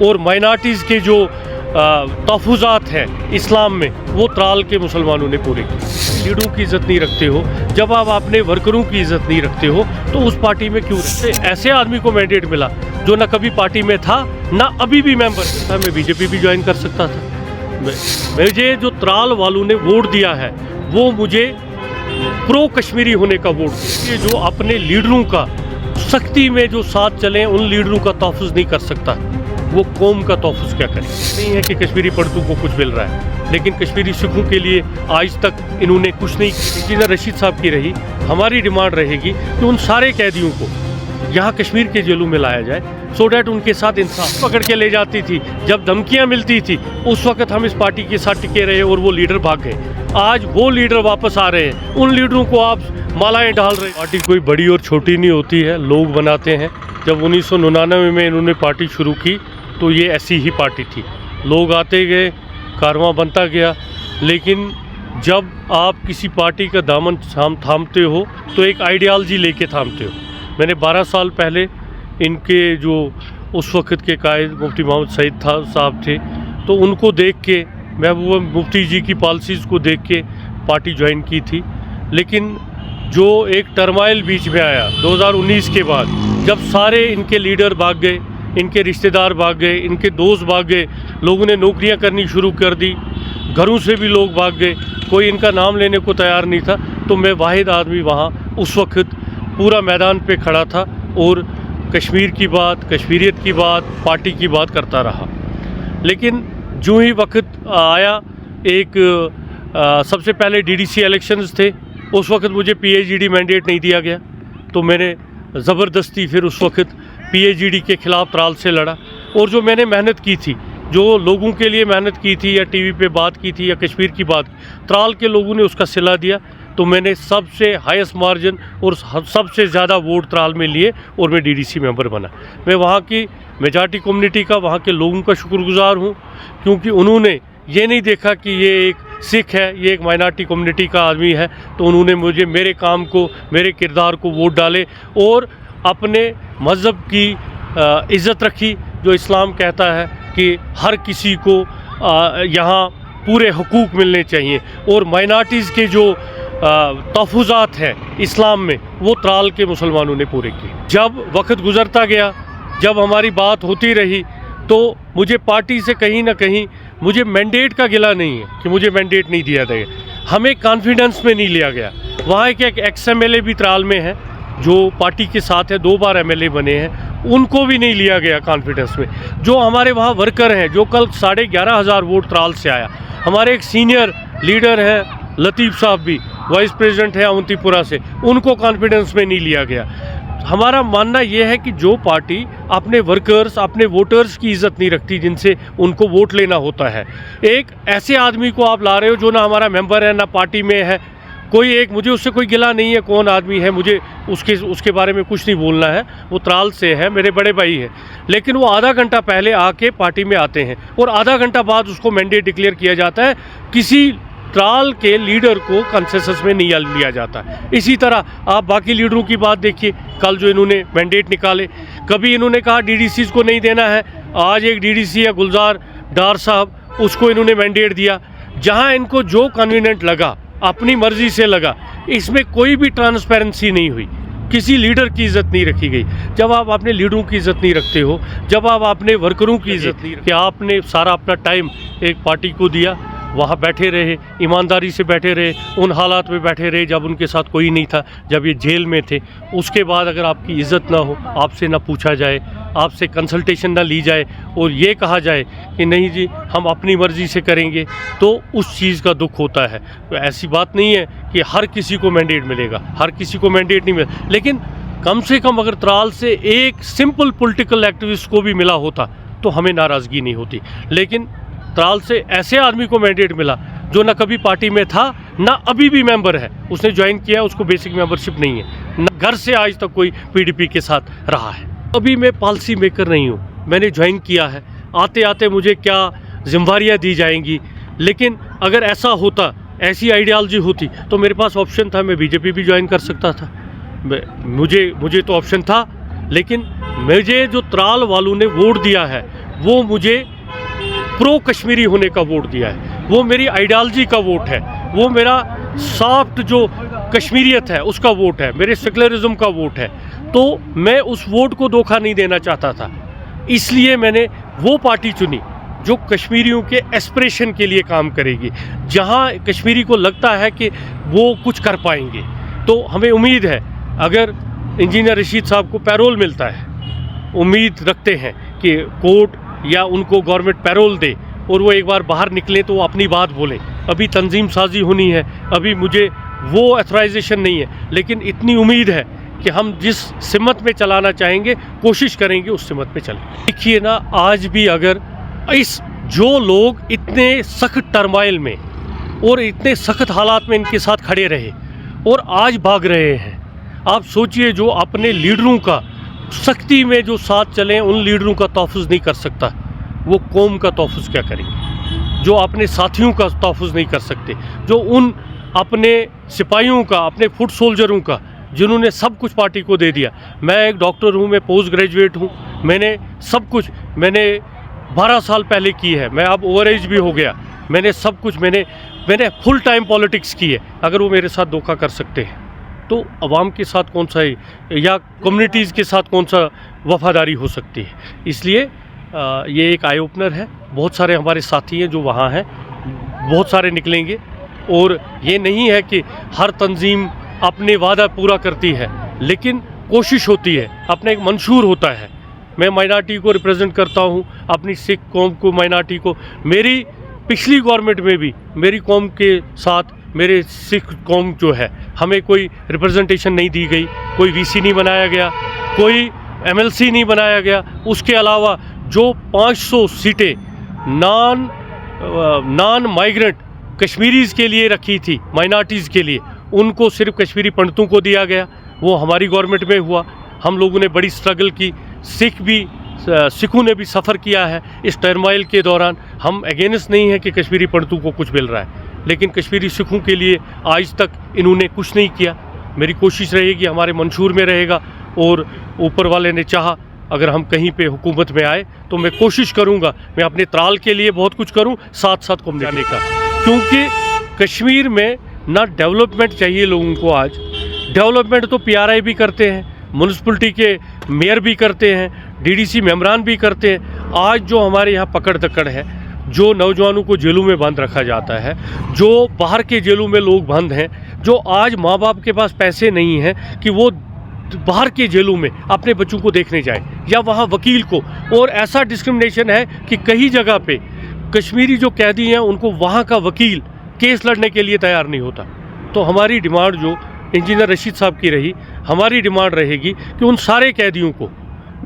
और माइनॉरिटीज़ के जो तहफ़्फ़ुज़ात हैं इस्लाम में, वो त्राल के मुसलमानों ने पूरे किए। लीडरों की इज़्ज़त नहीं रखते हो, जब आप अपने वर्करों की इज़्ज़त नहीं रखते हो, तो उस पार्टी में क्यों रहते? ऐसे आदमी को मैंडेट मिला जो ना कभी पार्टी में था, ना अभी भी मेंबर था। मैं बीजेपी भी ज्वाइन कर सकता था। मुझे जो त्राल वालों ने वोट दिया है, वो मुझे प्रो कश्मीरी होने का वोट दिया। ये जो अपने लीडरों का सख्ती में जो साथ चले, उन लीडरों का तहफ़्फ़ुज़ नहीं कर सकता, वो कौम का तहफ़्फ़ुज़ क्या करे? नहीं है कि कश्मीरी पढ़तू को कुछ मिल रहा है, लेकिन कश्मीरी सिखों के लिए आज तक इन्होंने कुछ नहीं। इंजीनियर रशीद साहब की रही, हमारी डिमांड रहेगी कि उन सारे कैदियों को यहाँ कश्मीर के जेलों में लाया जाए, सो डैट उनके साथ इंसाफ पकड़ के ले जाती थी। जब धमकियाँ मिलती थी, उस वक्त हम इस पार्टी के साथ टिके रहे और वो लीडर भाग गए। आज वो लीडर वापस आ रहे हैं, उन लीडरों को आप मालाएँ डाल रहे हैं। पार्टी कोई बड़ी और छोटी नहीं होती है, लोग बनाते हैं। जब 1999 में इन्होंने पार्टी शुरू की, तो ये ऐसी ही पार्टी थी। लोग आते गए, कारवां बनता गया। लेकिन जब आप किसी पार्टी का दामन थामते हो, तो एक आइडियालॉजी लेके थामते हो। मैंने 12 साल पहले इनके जो उस वक्त के कायद मुफ्ती मोहम्मद सईद साहब थे, तो उनको देख के, महबूबा मुफ्ती जी की पॉलिसीज़ को देख के पार्टी ज्वाइन की थी। लेकिन जो एक टर्माइल बीच में आया 2019 के बाद, जब सारे इनके लीडर भाग गए, इनके रिश्तेदार भाग गए, इनके दोस्त भाग गए, लोगों ने नौकरियां करनी शुरू कर दी, घरों से भी लोग भाग गए, कोई इनका नाम लेने को तैयार नहीं था, तो मैं वाहिद आदमी वहाँ उस वक्त पूरा मैदान पे खड़ा था और कश्मीर की बात, कश्मीरियत की बात, पार्टी की बात करता रहा। लेकिन जो ही वक्त आया, सबसे पहले डीडीसी इलेक्शंस थे, उस वक्त मुझे पीएचईडी मैंडेट नहीं दिया गया, तो मैंने ज़बरदस्ती फिर उस वक्त पीएचईडी के ख़िलाफ़ त्राल से लड़ा। और जो मैंने मेहनत की थी, जो लोगों के लिए मेहनत की थी, या टीवी पे बात की थी, या कश्मीर की बात, त्राल के लोगों ने उसका सिला दिया। तो मैंने सबसे हाईएस्ट मार्जिन और सबसे ज़्यादा वोट त्राल में लिए और मैं डीडीसी मेंबर बना। मैं वहाँ की मेजॉरिटी कम्युनिटी का, वहाँ के लोगों का शुक्रगुजार हूँ, क्योंकि उन्होंने ये नहीं देखा कि ये एक सिख है, ये एक माइनॉरिटी कम्युनिटी का आदमी है, तो उन्होंने मुझे, मेरे काम को, मेरे किरदार को वोट डाले और अपने मज़हब की इज़्ज़त रखी, जो इस्लाम कहता है कि हर किसी को यहाँ पूरे हुकूक मिलने चाहिए। और माइनॉरिटीज़ के जो तहफ़्फ़ुज़ात हैं इस्लाम में, वो त्राल के मुसलमानों ने पूरे किए। जब वक्त गुज़रता गया, जब हमारी बात होती रही, तो मुझे पार्टी से कहीं ना कहीं मुझे मैंडेट का गिला नहीं है कि मुझे मैंडेट नहीं दिया गया, हमें कॉन्फिडेंस में नहीं लिया गया। वहाँ एक एक्स एमएलए भी त्राल में है जो पार्टी के साथ है, 2 बार एमएलए बने हैं, उनको भी नहीं लिया गया कॉन्फिडेंस में। जो हमारे वहाँ वर्कर हैं, जो कल 11,500 वोट त्राल से आया, हमारे एक सीनियर लीडर हैं लतीफ़ साहब भी, वाइस प्रेसिडेंट है अवंतीपुरा से, उनको कॉन्फिडेंस में नहीं लिया गया। हमारा मानना यह है कि जो पार्टी अपने वर्कर्स, अपने वोटर्स की इज़्ज़त नहीं रखती, जिनसे उनको वोट लेना होता है, एक ऐसे आदमी को आप ला रहे हो जो ना हमारा मेंबर है, ना पार्टी में है, कोई एक, मुझे उससे कोई गिला नहीं है कौन आदमी है, मुझे उसके बारे में कुछ नहीं बोलना है, वो त्राल से है, मेरे बड़े भाई हैं। लेकिन वो आधा घंटा पहले आके पार्टी में आते हैं और आधा घंटा बाद उसको मैंडेट डिक्लेयर किया जाता है, किसी त्राल के लीडर को कंसेंसस में नहीं लिया जाता। इसी तरह आप बाकी लीडरों की बात देखिए, कल जो इन्होंने मैंडेट निकाले, कभी इन्होंने कहा डीडीसीज़ को नहीं देना है, आज एक डीडीसी है गुलजार डार साहब, उसको इन्होंने मैंडेट दिया। जहां इनको जो कन्वीनियंट लगा, अपनी मर्जी से लगा, इसमें कोई भी ट्रांसपेरेंसी नहीं हुई, किसी लीडर की इज़्ज़त नहीं रखी गई। जब आप अपने लीडरों की इज़्ज़त नहीं रखते हो, जब आप अपने वर्करों की इज़्ज़त नहीं, कि आपने सारा अपना टाइम एक पार्टी को दिया, वहाँ बैठे रहे, ईमानदारी से बैठे रहे, उन हालात में बैठे रहे जब उनके साथ कोई नहीं था, जब ये जेल में थे। उसके बाद अगर आपकी इज़्ज़त ना हो, आपसे ना पूछा जाए, आपसे कंसल्टेशन ना ली जाए और ये कहा जाए कि नहीं जी हम अपनी मर्ज़ी से करेंगे, तो उस चीज़ का दुख होता है। तो ऐसी बात नहीं है कि हर किसी को मैंडेट मिलेगा, हर किसी को मैंडेट नहीं मिलेगा, लेकिन कम से कम अगर त्राल से एक सिंपल पॉलिटिकल एक्टिविस्ट को भी मिला होता तो हमें नाराज़गी नहीं होती। लेकिन त्राल से ऐसे आदमी को मैंडेट मिला जो ना कभी पार्टी में था, ना अभी भी मेंबर है, उसने ज्वाइन किया, उसको बेसिक मेंबरशिप नहीं है, ना घर से आज तक कोई पीडीपी के साथ रहा है। अभी मैं पॉलिसी मेकर नहीं हूँ, मैंने ज्वाइन किया है, आते आते मुझे क्या जिम्मेदारियाँ दी जाएंगी। लेकिन अगर ऐसा होता, ऐसी आइडियालॉजी होती, तो मेरे पास ऑप्शन था, मैं बीजेपी भी ज्वाइन कर सकता था, मुझे तो ऑप्शन था। लेकिन मुझे जो त्राल वालों ने वोट दिया है, वो मुझे प्रो कश्मीरी होने का वोट दिया है, वो मेरी आइडियोलॉजी का वोट है, वो मेरा सॉफ्ट जो कश्मीरियत है उसका वोट है, मेरे सेकुलरिज्म का वोट है। तो मैं उस वोट को धोखा नहीं देना चाहता था, इसलिए मैंने वो पार्टी चुनी जो कश्मीरियों के एस्पिरेशन के लिए काम करेगी, जहां कश्मीरी को लगता है कि वो कुछ कर पाएंगे। तो हमें उम्मीद है, अगर इंजीनियर रशीद साहब को पैरोल मिलता है, उम्मीद रखते हैं कि कोर्ट या उनको गवर्नमेंट पैरोल दे और वो एक बार बाहर निकले तो वो अपनी बात बोलें। अभी तंजीम साजी होनी है, अभी मुझे वो अथराइजेशन नहीं है, लेकिन इतनी उम्मीद है कि हम जिस सिमत में चलाना चाहेंगे कोशिश करेंगे उस सिमत पे चलें। देखिए ना, आज भी अगर इस जो लोग इतने सख्त टर्माइल में और इतने सख्त हालात में इनके साथ खड़े रहे और आज भाग रहे हैं, आप सोचिए जो अपने लीडरों का सख्ती में जो साथ चले उन लीडरों का तहफ़्फ़ुज़ नहीं कर सकता, वो कौम का तहफ़्फ़ुज़ क्या करेंगे? जो अपने साथियों का तहफ़्फ़ुज़ नहीं कर सकते, जो उन अपने सिपाहियों का, अपने फुट सोल्जरों का, जिन्होंने सब कुछ पार्टी को दे दिया। मैं एक डॉक्टर हूँ, मैं पोस्ट ग्रेजुएट हूँ, मैंने सब कुछ 12 साल पहले की है, मैं अब ओवर एज भी हो गया, मैंने सब कुछ मैंने फुल टाइम पॉलिटिक्स की है। अगर वो मेरे साथ धोखा कर सकते हैं तो अवाम के साथ कौन सा या कम्युनिटीज़ के साथ कौन सा वफादारी हो सकती है। इसलिए ये एक आई ओपनर है। बहुत सारे हमारे साथी हैं जो वहाँ हैं, बहुत सारे निकलेंगे, और ये नहीं है कि हर तंजीम अपने वादा पूरा करती है, लेकिन कोशिश होती है, अपना एक मंशूर होता है। मैं माइनॉरिटी को रिप्रेजेंट करता हूँ, अपनी सिख कौम को, माइनॉरिटी को। मेरी पिछली गवर्नमेंट में भी मेरी कौम के साथ मेरे सिख कौम जो है, हमें कोई रिप्रेजेंटेशन नहीं दी गई, कोई वीसी नहीं बनाया गया, कोई एमएलसी नहीं बनाया गया। उसके अलावा जो 500 सीटें नॉन माइग्रेंट कश्मीरीज़ के लिए रखी थी, माइनॉरिटीज़ के लिए, उनको सिर्फ कश्मीरी पंडितों को दिया गया। वो हमारी गवर्नमेंट में हुआ। हम लोगों ने बड़ी स्ट्रगल की, सिखों ने भी सफ़र किया है इस टर्माइल के दौरान। हम अगेंस्ट नहीं है कि कश्मीरी पंडितों को कुछ मिल रहा है, लेकिन कश्मीरी सिखों के लिए आज तक इन्होंने कुछ नहीं किया। मेरी कोशिश रहेगी, हमारे मंशूर में रहेगा, और ऊपर वाले ने चाहा अगर हम कहीं पे हुकूमत में आए तो मैं कोशिश करूँगा, मैं अपने त्राल के लिए बहुत कुछ करूँ, साथ साथ कम जाने का। क्योंकि कश्मीर में ना डेवलपमेंट चाहिए लोगों को। आज डेवलपमेंट तो पीआरआई भी करते हैं, म्यूनसिपलिटी के मेयर भी करते हैं, डीडीसी मेम्बरान भी करते हैं। आज जो हमारे यहाँ पकड़ दकड़ है, जो नौजवानों को जेलों में बंद रखा जाता है, जो बाहर के जेलों में लोग बंद हैं, जो आज माँ बाप के पास पैसे नहीं हैं कि वो बाहर के जेलों में अपने बच्चों को देखने जाए या वहाँ वकील को, और ऐसा डिस्क्रिमिनेशन है कि कई जगह पे कश्मीरी जो कैदी हैं उनको वहाँ का वकील केस लड़ने के लिए तैयार नहीं होता। तो हमारी डिमांड जो इंजीनियर रशीद साहब की रही, हमारी डिमांड रहेगी कि उन सारे कैदियों को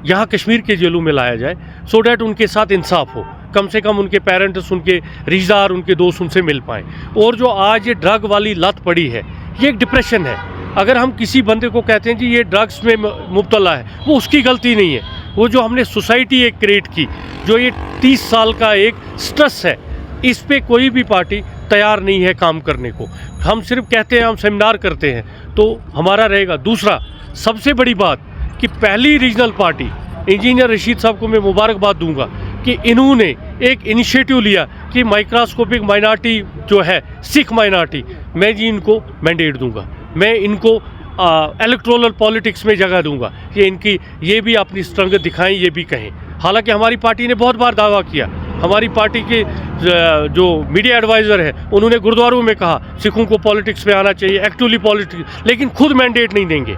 यहाँ कश्मीर के जेलों में लाया जाए, सो डैट उनके साथ इंसाफ हो, कम से कम उनके पेरेंट्स, उनके रिश्तेदार, उनके दोस्त उनसे मिल पाएँ। और जो आज ये ड्रग वाली लत पड़ी है, ये एक डिप्रेशन है। अगर हम किसी बंदे को कहते हैं जी ये ड्रग्स में मुब्तला है, वो उसकी गलती नहीं है, वो जो हमने सोसाइटी एक क्रिएट की, जो ये 30 साल का एक स्ट्रेस है, इस पे कोई भी पार्टी तैयार नहीं है काम करने को। हम सिर्फ कहते हैं, हम सेमिनार करते हैं, तो हमारा रहेगा। दूसरा सबसे बड़ी बात कि पहली रीजनल पार्टी इंजीनियर रशीद साहब को मैं मुबारकबाद दूंगा कि इन्होंने एक इनिशिएटिव लिया कि माइक्रोस्कोपिक माइनॉरिटी जो है, सिख माइनॉरिटी, मैं जी इनको मैंडेट दूंगा, मैं इनको इलेक्टोरल पॉलिटिक्स में जगह दूंगा कि इनकी ये भी अपनी स्ट्रेंथ दिखाएं, ये भी कहें। हालांकि हमारी पार्टी ने बहुत बार दावा किया, हमारी पार्टी के जो मीडिया एडवाइज़र है उन्होंने गुरुद्वारों में कहा सिखों को पॉलिटिक्स में आना चाहिए, एक्टिवली पॉलिटिक्स, लेकिन खुद मैंडेट नहीं देंगे।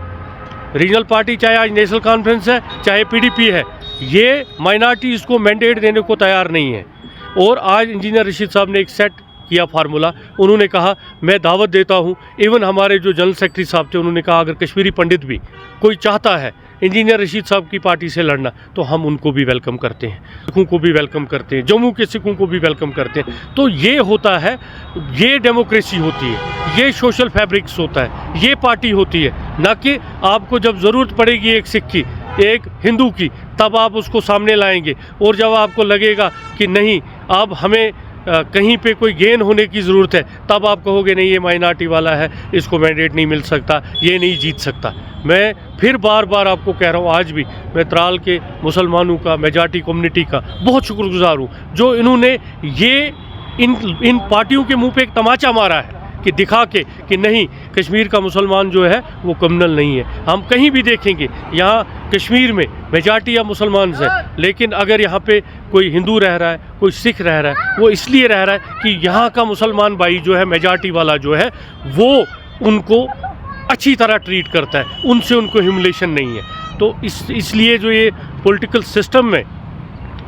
रीजनल पार्टी चाहे आज नेशनल कॉन्फ्रेंस है, चाहे पीडीपी है, ये माइनॉरिटी इसको मैंडेट देने को तैयार नहीं है। और आज इंजीनियर रशीद साहब ने एक सेट किया फार्मूला, उन्होंने कहा मैं दावत देता हूँ। इवन हमारे जो जनरल सेक्रेटरी साहब थे, उन्होंने कहा अगर कश्मीरी पंडित भी कोई चाहता है इंजीनियर रशीद साहब की पार्टी से लड़ना, तो हम उनको भी वेलकम करते हैं, सिखों को भी वेलकम करते हैं, जम्मू के सिखों को भी वेलकम करते हैं। तो ये होता है, ये डेमोक्रेसी होती है, ये सोशल फैब्रिक्स होता है, ये पार्टी होती है। ना कि आपको जब ज़रूरत पड़ेगी एक सिख की, एक हिंदू की, तब आप उसको सामने लाएंगे, और जब आपको लगेगा कि नहीं अब हमें कहीं पे कोई गेन होने की ज़रूरत है, तब आप कहोगे नहीं ये माइनॉरिटी वाला है, इसको मैंडेट नहीं मिल सकता, ये नहीं जीत सकता। मैं फिर बार बार आपको कह रहा हूँ, आज भी मैं त्राल के मुसलमानों का, मेजॉरिटी कम्युनिटी का बहुत शुक्रगुजार हूँ, जो इन्होंने ये इन पार्टियों के मुंह पे एक तमाचा मारा है कि दिखा के कि नहीं, कश्मीर का मुसलमान जो है वो क्रिमिनल नहीं है। हम कहीं भी देखेंगे यहाँ कश्मीर में मेजॉरिटी या मुसलमान है, लेकिन अगर यहाँ पे कोई हिंदू रह रहा है, कोई सिख रह रहा है, वो इसलिए रह रहा है कि यहाँ का मुसलमान भाई जो है, मेजॉरिटी वाला जो है, वो उनको अच्छी तरह ट्रीट करता है, उनसे उनको ह्यूमिलेशन नहीं है। तो इसलिए जो ये पॉलिटिकल सिस्टम में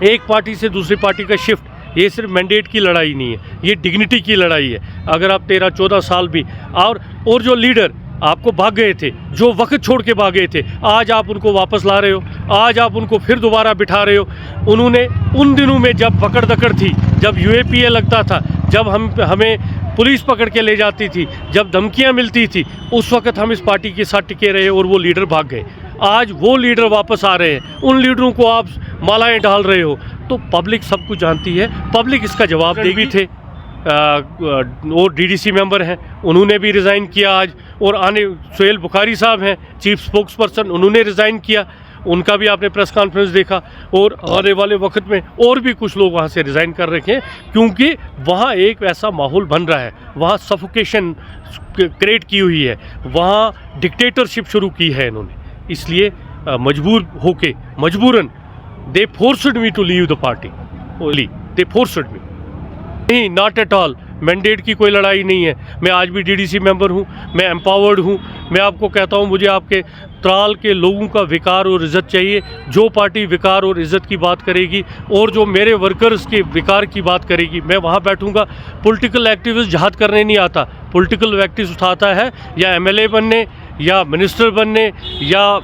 एक पार्टी से दूसरी पार्टी का शिफ्ट, ये सिर्फ मैंडेट की लड़ाई नहीं है, ये डिग्निटी की लड़ाई है। अगर आप 13-14 साल भी और जो लीडर आपको भाग गए थे, जो वक्त छोड़ के भागे थे, आज आप उनको वापस ला रहे हो, आज आप उनको फिर दोबारा बिठा रहे हो। उन्होंने उन दिनों में जब पकड़ दकड़ थी, जब यूएपीए लगता था, जब हमें पुलिस पकड़ के ले जाती थी, जब धमकियां मिलती थी, उस वक्त हम इस पार्टी के साथ टिके रहे और वो लीडर भाग गए। आज वो लीडर वापस आ रहे हैं, उन लीडरों को आप मालाएं डाल रहे हो, तो पब्लिक सब कुछ जानती है, पब्लिक इसका जवाब देगी। थे और डीडीसी मेंबर हैं, उन्होंने भी रिज़ाइन किया आज, और आने सोहेल बुखारी साहब हैं चीफ स्पोक्स पर्सन, उन्होंने रिज़ाइन किया, उनका भी आपने प्रेस कॉन्फ्रेंस देखा, और आने वाले वक्त में और भी कुछ लोग वहाँ से रिज़ाइन कर रखे हैं, क्योंकि वहाँ एक ऐसा माहौल बन रहा है, वहाँ सफोकेशन क्रिएट की हुई है, वहाँ डिक्टेटरशिप शुरू की है इन्होंने। इसलिए मजबूरन they forced me to leave the party, only they forced me, नहीं, नॉट एट ऑल। मैंडेट की कोई लड़ाई नहीं है। मैं आज भी डीडीसी मेंबर हूँ, मैं एम्पावर्ड हूँ। मैं आपको कहता हूँ, मुझे आपके त्राल के लोगों का विकार और इज़्ज़त चाहिए। जो पार्टी विकार और इज़्ज़त की बात करेगी और जो मेरे वर्कर्स के विकार की बात करेगी, मैं वहाँ बैठूँगा। पॉलिटिकल एक्टिविस्ट जहाद करने नहीं आता, पॉलिटिकल एक्टिविस्ट आता है या एमएलए बनने, या मिनिस्टर बनने, या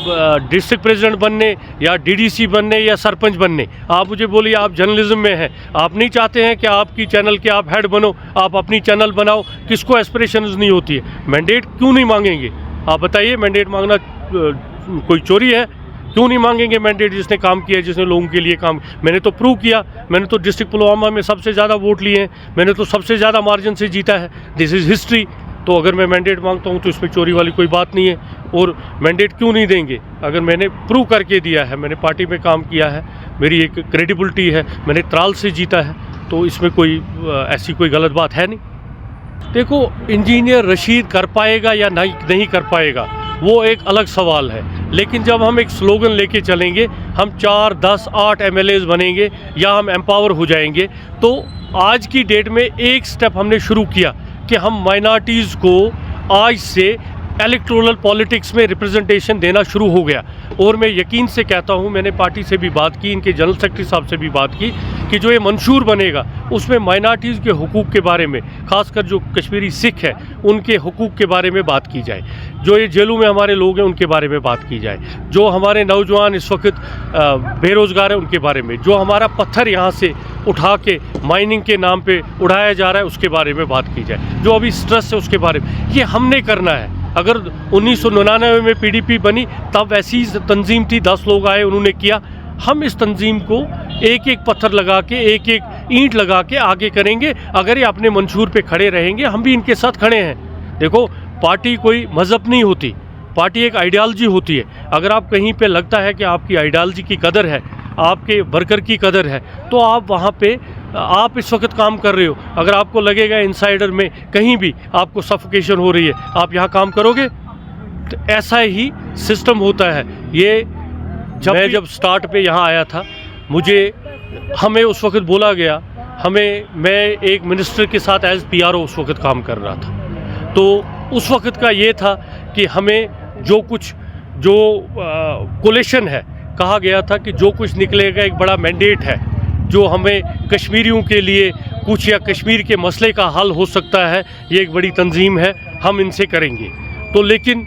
डिस्ट्रिक्ट प्रेसिडेंट बनने, या डीडीसी बनने, या सरपंच बनने। आप मुझे बोलिए, आप जर्नलिज्म में हैं, आप नहीं चाहते हैं कि आपकी चैनल के आप हेड बनो, आप अपनी चैनल बनाओ। किसको एस्पिरेशंस नहीं होती है? मैंडेट क्यों नहीं मांगेंगे? आप बताइए, मैंडेट मांगना कोई चोरी है? क्यों नहीं मांगेंगे मैंडेट? जिसने काम किया, जिसने लोगों के लिए काम, मैंने तो प्रूव किया, मैंने तो डिस्ट्रिक्ट पुलवामा में सबसे ज़्यादा वोट लिए हैं, मैंने तो सबसे ज़्यादा मार्जिन से जीता है। This is history. तो अगर मैं मैंडेट मांगता हूं तो इसमें चोरी वाली कोई बात नहीं है। और मैंडेट क्यों नहीं देंगे? अगर मैंने प्रूव करके दिया है, मैंने पार्टी में काम किया है, मेरी एक क्रेडिबिलिटी है, मैंने त्राल से जीता है, तो इसमें कोई ऐसी कोई गलत बात है नहीं। देखो, इंजीनियर रशीद कर पाएगा या नहीं कर पाएगा, वो एक अलग सवाल है। लेकिन जब हम एक स्लोगन लेके चलेंगे, हम 4, 10, 8 एमएलएज बनेंगे या हम एम्पावर हो जाएंगे, तो आज की डेट में एक स्टेप हमने शुरू किया कि हम माइनॉरिटीज़ को आज से इलेक्टोरल पॉलिटिक्स में रिप्रेजेंटेशन देना शुरू हो गया। और मैं यकीन से कहता हूँ, मैंने पार्टी से भी बात की, इनके जनरल सेक्रेटरी साहब से भी बात की, कि जो ये मंशूर बनेगा उसमें माइनॉरिटीज़ के हुकूक़ के बारे में, ख़ासकर जो कश्मीरी सिख है उनके हुकूक़ के बारे में बात की जाए, जो ये जेलों में हमारे लोग हैं उनके बारे में बात की जाए, जो हमारे नौजवान इस वक्त बेरोज़गार हैं उनके बारे में, जो हमारा पत्थर यहाँ से उठा के माइनिंग के नाम पे उड़ाया जा रहा है उसके बारे में बात की जाए, जो अभी स्ट्रेस है उसके बारे में। ये हमने करना है। अगर 1999 में पीडीपी बनी, तब ऐसी तंजीम थी, 10 लोग आए, उन्होंने किया। हम इस तंजीम को एक एक पत्थर लगा के, एक एक ईंट लगा के आगे करेंगे। अगर ये अपने मंशूर पे खड़े रहेंगे, हम भी इनके साथ खड़े हैं। देखो, पार्टी कोई मज़हब नहीं होती, पार्टी एक आइडियालॉजी होती है। अगर आप कहीं पे लगता है कि आपकी आइडियालॉजी की कदर है, आपके वर्कर की कदर है, तो आप वहाँ पे आप इस वक्त काम कर रहे हो। अगर आपको लगेगा इनसाइडर में कहीं भी आपको सफोकेशन हो रही है, आप यहाँ काम करोगे? तो ऐसा ही सिस्टम होता है। ये जब स्टार्ट पे यहाँ आया था, हमें उस वक्त बोला गया, मैं एक मिनिस्टर के साथ एज पीआरओ उस वक्त काम कर रहा था। तो उस वक्त का ये था कि हमें जो कोलेशन है, कहा गया था कि जो कुछ निकलेगा एक बड़ा मैंडेट है, जो हमें कश्मीरियों के लिए कुछ या कश्मीर के मसले का हल हो सकता है, ये एक बड़ी तंजीम है, हम इनसे करेंगे। तो लेकिन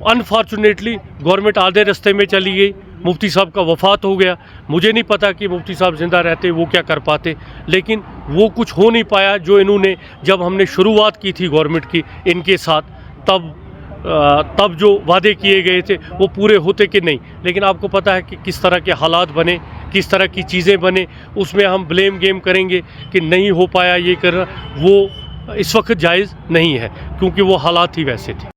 अनफॉर्चुनेटली गवर्नमेंट आधे रास्ते में चली गई, मुफ्ती साहब का वफ़ात हो गया। मुझे नहीं पता कि मुफ्ती साहब ज़िंदा रहते वो क्या कर पाते, लेकिन वो कुछ हो नहीं पाया जो इन्होंने, जब हमने शुरुआत की थी गवर्नमेंट की इनके साथ, तब जो वादे किए गए थे वो पूरे होते कि नहीं। लेकिन आपको पता है कि किस तरह के हालात बने, किस तरह की चीज़ें बने, उसमें हम ब्लेम गेम करेंगे कि नहीं हो पाया ये कर, वो इस वक्त जायज़ नहीं है, क्योंकि वो हालात ही वैसे थे।